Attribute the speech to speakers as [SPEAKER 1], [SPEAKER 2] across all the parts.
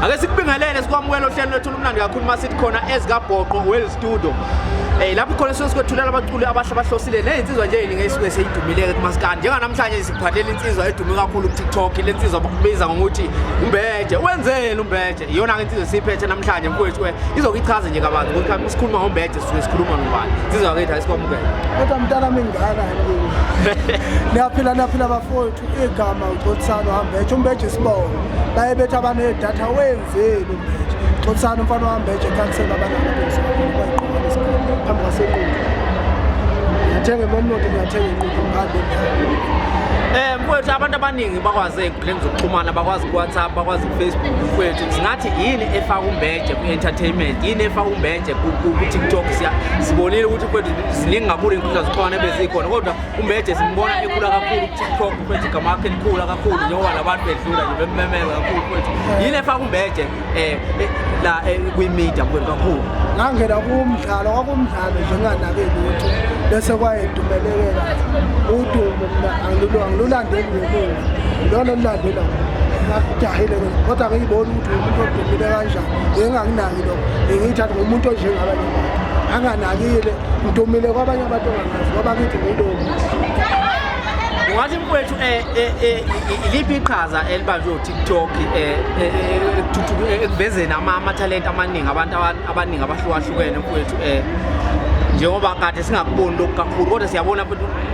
[SPEAKER 1] ake sikubingelele sikwamukela ohlelo lethu lumnandi kakhulu masithi khona ezikabhoqo well studio lapho khona sikwethulela abaculi abahle abahlosile nezinsizwa nje eningi esisuke seyidumile kumaskandi njenga namhlanje siphathele insizwa edume kakhulu ku TikTok le insizwa bakubiza ngokuthi umbeje wenzeni umbeje iyona ke insizwa siphethe namhlanje mfowethu izokuchaza nje kabanzi ukuthi sikhuluma ngombeje sisuke sikhuluma ngobani insizwa ke ayisikwamukela
[SPEAKER 2] kodwa mntana mingaka niyaphila bafowethu igama uXotsana uhambeje umbeje sibonga baye bethu abane data wenzeni umbeje uXotsana umfana uhambeje kakusela abantu abayiqoqa phambi kwasenkulu ngiyathenga emonoto ngiyathenga inkqubo ngale
[SPEAKER 1] mfowethu abantu abaningi bakwazi ey'nkundleni zokuxhumana bakwazi ku-WhatsApp bakwazi ku-Facebook mfowethu singathi yini efaka umbeje ku-entertainment yini efaka umbeje ku-TikTok sibonile ukuthi mfowethu ziningi kakhulu iy'nkundla zokuxhumana ebezikhona kodwa umbeje simbona ekhula kakhulu ku-TikTok mfowethu igama lakhe likhula kakhulu njengoba labantu bedlula nje bememela kakhulu mfowethu yini efaka umbeje la kwi-media mfowethu kakhulu
[SPEAKER 2] ngangena kumdlalo kwakumdlalo nje nganakeli lutho bese kwayedumelekela udumo mina angilulandeli ngemuva lona lilandela ngajahile kodwa ngiyibona ukuthi umuntu odumile kanjani ngingakunaki lokho ngiyithatha ngomuntu onjengabanye abantu anganakile ngidumile kwabanye abantu ongangazi ngoba ngithi ngilomo
[SPEAKER 1] ungathi mfowethu iliphi iqhaza elibanjwe uTikTok ekuvezeni amathalente amaningi abantu abaningi abahlukahlukene mfowethu njengoba kade singakuboni lokhu kakhulu kodwa siyabona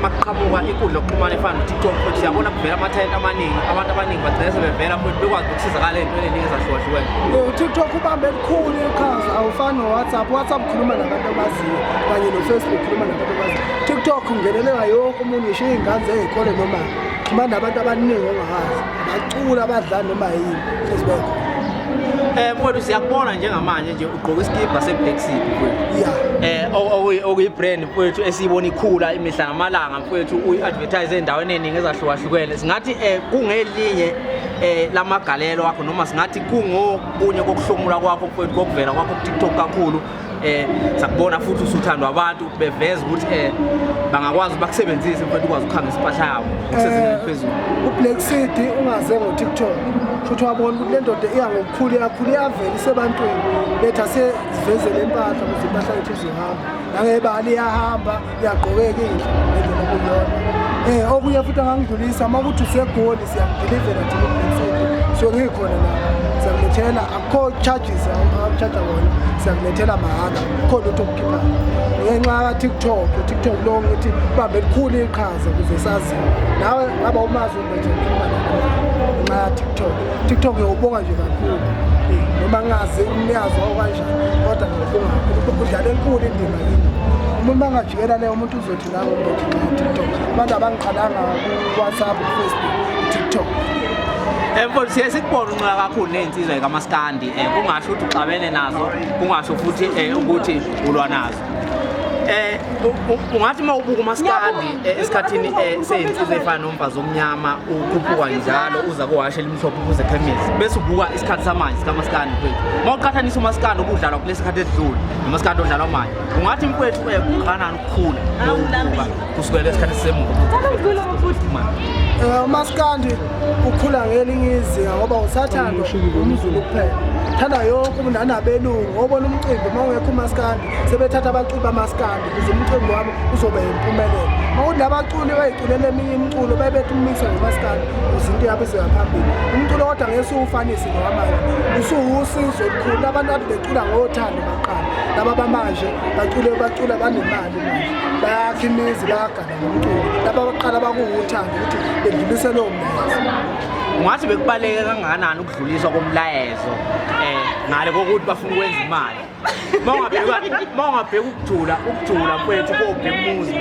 [SPEAKER 1] maqhamuka inkundla yokuxhumana efana noTikTok futhi siyabona kuvela amathalente amaningi abantu abaningi bagcina sebevela futhi bekwazi ukusizakala ey'ntweni eningi ezahlukahlukene
[SPEAKER 2] uTikTok ubambe elikhulu iqhaza awufani noWhatsApp ukhuluma nabantu abaziyo kanye noFacebook ukhuluma nabantu abaziyo TikTok ungeneleka yonke umuntu ngisho iy'ngane zey'kole noma xhumana nabantu abaningi ongahazi abaculi abadlali noma yini sesibekho
[SPEAKER 1] mfowethu siyakubona njengamanje nje ugqoka isikibha se-Black Sea mfowethu okuyi-brand mfowethu esiyibona ikhula imihla namalanga mfowethu uyi-advertise ey'ndaweni ey'ningi ezahlukahlukene singathi kungelinye lamagalelo wakho noma singathi kungokunye kokuhlomula kwakho mfowethu kokuvela kwakho ku-TikTok kakhulu sakubona futhi usuthandwa abantu beveza ukuthi bangakwazi bakusebenzise mfowethu ukwazi ukukhangisa impahla yabo ukusezingeni phezulu
[SPEAKER 2] uBlack City ungaze ngo-TikTok futhi wabona ukuthi le ndoda iya ngokukhulu kakhulu iyavela isebantwini bethi asizivezele impahla ukuze impahla yethu izohamba nangebali iyahamba iyagqokeka indlu ngendlela okuyona okunye futhi angangidlulisa uma ukuthi usegoli siyakudilivela thina uBlack City so ngikhona la siyakulethela akho charges awuchaja wona siyakulethela mahhala akho lutho okukhiphayo ngenxa ka-TikTok lo ngithi bambe likhulu iqhaza ukuze sazi nawe ngaba umazi umbeje ngenxa ya-TikTok ngiyawubonga nje kakhulu noma ngazi umnikazi wawo kanjani kodwa ngiyawubonga kakhulu udlala enkulu indima yini umuntu bangajikela leyo umuntu uzothi nawe umbeje ngeya-TikTok abantu abangiqalanga ku-WhatsApp ku-Facebook TikTok
[SPEAKER 1] mfowethu siye sikubona unxila kakhulu ney'nsizwa zikamaskandi kungasho ukuthi uxabene nazo kungasho futhi ukuthi ulwa nazo ungathi uma ubuka umaskandi esikhathini sey'nsizwa ey'fana nomfazi omnyama ukhuphuka njalo uza kowashe elimhlophe ukuze ekhemisi bese ubuka isikhathi samanje sikamaskandi mfowethu uma uqhathanisa umaskandi okudlalwa kulesi sikhathi esidlule nomaskandi odlalwa manje ungathi mfowethu kukanani ukukhula nokubuka kusukela esikhathi semuva
[SPEAKER 2] umaskandi ukhula ngelinye izinga ngoba usathanda umZulu kuphela thanda yonke umuntu anabelungu obona umcimbi uma ungekho umaskandi sebethatha abaculi bamaskandi ukuze umcimbi wami uzobe yimpumelelo uma kuthi labaculi bayiculela eminye imiculo bayebethi umikisa ngomaskandi ukuze into yabo izoya phambili umculo kodwa ngeke siwufanise nowamanje usuwusizo olukhulu abantu ade becula ngothando baqala laba bamanje bacula banemali manje bayakha imizi bayagana ngomculo laba baqala bakuwuthando ukuthi bedlulise lowo mlayezo
[SPEAKER 1] ungathi bekubaleke kangakanani ukudluliswa komlayezo ngale kokuthi bafuna ukwenza imali mawungabheka ukujula mfowethu kobheka umuzi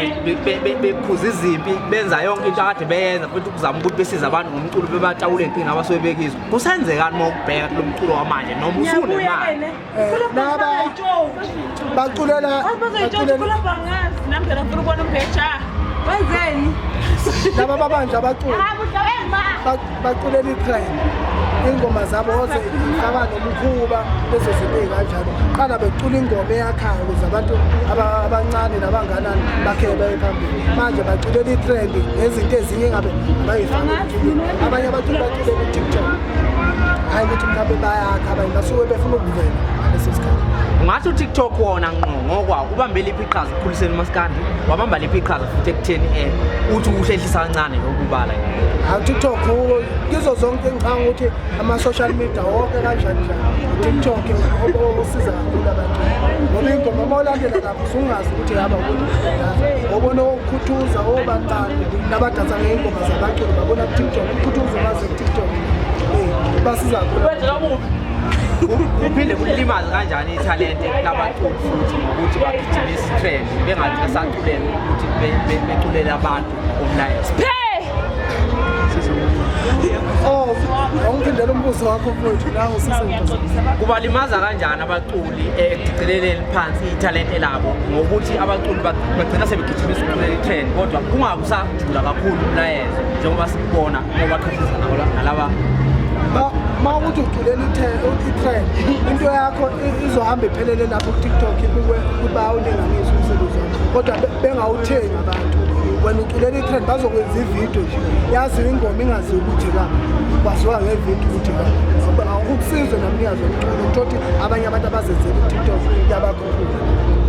[SPEAKER 1] bekhuza izimpi benza yonke into akade beyenza futhi ukuzama ukuthi besiza abantu ngomculo bebatawule inkinga abasuke bekizwa kusenzekani uma ukubheka kulo mculo wamanje noma usunemali
[SPEAKER 2] laba baculela
[SPEAKER 3] wenzeni
[SPEAKER 2] laba babanje abaculi baculela itrend ingoma zabo oze ifaka nomkhuba lezo zinto ezikanjalo qala becula ingoma eyakhayo ukuze abantu abancane nabanganani bakhele baye phambili manje baculela itrend ngezinto ezinye engabe bayifaka abanye abaculi baculela uTikTok hayi ukuthi mhlawumbe bayakha abanye basuke befuna ukuvela leso sikhathi.
[SPEAKER 1] Ungathi uTikTok wona ngqo ngokwawo ubambe liphi iqhaza ekukhuliseni umaskandi wabamba liphi iqhaza futhi ekutheni uthi uhlehlisa kancane lokubala
[SPEAKER 2] TikTok kizo zonke ngicanga ukuthi ama-social media wonke kanjani TikTok usiza kakhulu abantu ngoba ingoma uma ulandela lapho usungazi ukuthi yaba ubona ukukhuthuza obantwana nabadansa ngey'ngoma zabaculi babona TikTok ukukhuthuza umazi TikTok basiza kakhulu.
[SPEAKER 1] Kuphinde kulimaze kanjani ithalente labaculi futhi ngokuthi bagijimise itrend bengathi basaculela ukuthi beculela abantu ngomlayezo.
[SPEAKER 2] Awungiphindela umbuzo wakho mfowethu la usisengqondo.
[SPEAKER 1] Kubalimaza kanjani abaculi ekugcineleni phansi ithalente labo ngokuthi abaculi bagcina sebegijimisa ukuculela itrend kodwa kungakusajula kakhulu umlayezo njengoba sikubona ngoba qhaphisa nalaba
[SPEAKER 2] ma ukuthi uculela i-trend into yakho izohamba iphelele lapho ku-TikTok kuba ulinganisa umsebenzi wakho kodwa bengawuthengi abantu wena uculela i-trend bazokwenza ividiyo nje yaziwa ingoma ingaziwa ukuthi kama kwaziwa ngevidiyo ukuthi kama ukukusiza namnikazi womculo ukuthi abanye abantu abazenzela i-TikTok yabakhuphula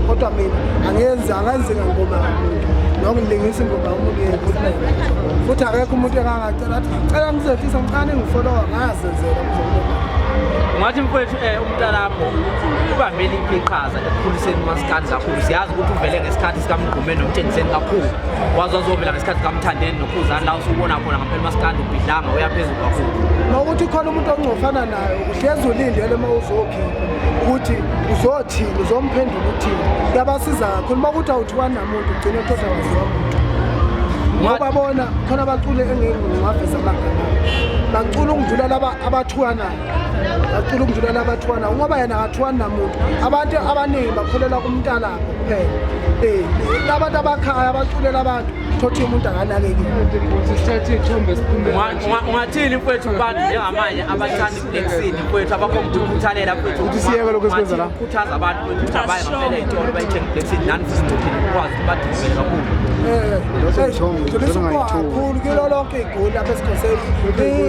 [SPEAKER 2] kodwa mina angenzi ngangoma noma ngilingisa ingoma umuntu yekhuphula futhi akekho umuntu engangacela athi cela ngizethisa ngicane ngifolowa ngazenzela kuzokuba.
[SPEAKER 1] Ungathi mfowethu umntalapho ubambe liphi iqhaza ekukhuliseni umaskandi kakhulu siyazi ukuthi uvele ngesikhathi sikamgqumeni nomtshengiseni kakhulu wazi wazovela ngesikhathi sikamthandeni nokhuzani la usubona khona ngempela umaskandi ubhidlanga uyaphezulu kakhulu
[SPEAKER 2] ukuthi khona umuntu ongcofana nayo uhlezi ulindele uma uzokhipha ukuthi uzothini uzomphendula uthini kuyabasiza kakhulu uma ukuthi awuthwani namuntu ugcine kodwa waziwa umuntu ngoba bona khona abacule engingaveza amagama bacula ukudlula laba abathwanayo bacula ukudlula laba abathwanayo ngoba yena akathwani namuntu abantu abaningi bakholela kumntalabo kuphela labantu abakhaya abaculela abantu thothi umuntu akanakekile
[SPEAKER 3] sithathe ithombe siphume
[SPEAKER 1] ungathini mfowethu abantu njengamanye abathanda i-black scene mfowethu abakhomba ukukhuthalela mfowethu
[SPEAKER 2] ukuthi siyeke lokho esikwenza la
[SPEAKER 1] ukukhuthaza abantu ukuthi abaye ngaphela itolo bayithenga i-black scene nani futhi ngizophinde ngikwazi ukuthi badumele kakhulu
[SPEAKER 2] kakhulu kilo lonke igoli lapha esikhoseni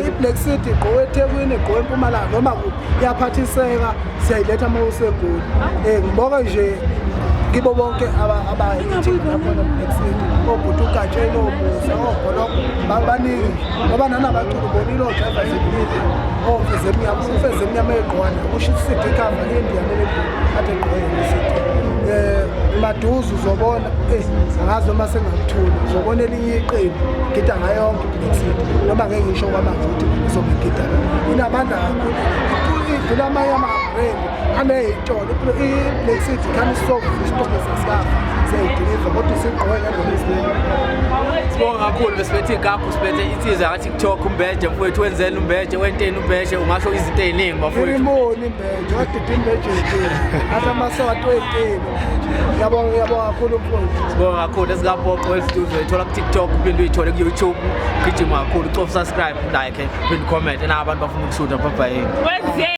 [SPEAKER 2] i-Black City igqoke eThekwini igqoke eMpumalanga noma kuphi iyaphathiseka siyayiletha uma usegoli ngibonga nje kibo bonke abayithinga lakhona Black City obhuti uGatsheni obusa ogoloko babaningi ngoba nanabaculi bonilo driver zibili ofeze emnyama egqwana usho isithi ikhamba India nelebhulu ade egqoke isithi maduzu uzobona angazi noma sengakuthula uzobona elinye iqembu gida ngayonke Black City noma ngeke ngisho kwamanje ukuthi izobe gida inamandla kakhulu idlula amanye ama-brand aney'tolo i-Black City khani isolve isitolo sasikafa siyayidiliva kodwa sigqoke ngendlela ezineni.
[SPEAKER 1] Sibonga kakhulu besiphethe igabhu siphethe insizwa ka-TikTok umbeje mfowethu wenzela umbeje wenteni umbeje ungasho izinto ey'ningi bafowethu
[SPEAKER 2] irimoni imbeje wadida imbeje enteni athi amasowato ey'teni ngiyabonga kakhulu mfowethu.
[SPEAKER 1] Sibonga kakhulu esikapopo westudio uyithola ku-TikTok uphinde uyithole ku-YouTube gijima kakhulu cofa subscribe like phinde comment nabantu bafuna ukushuda bye bye.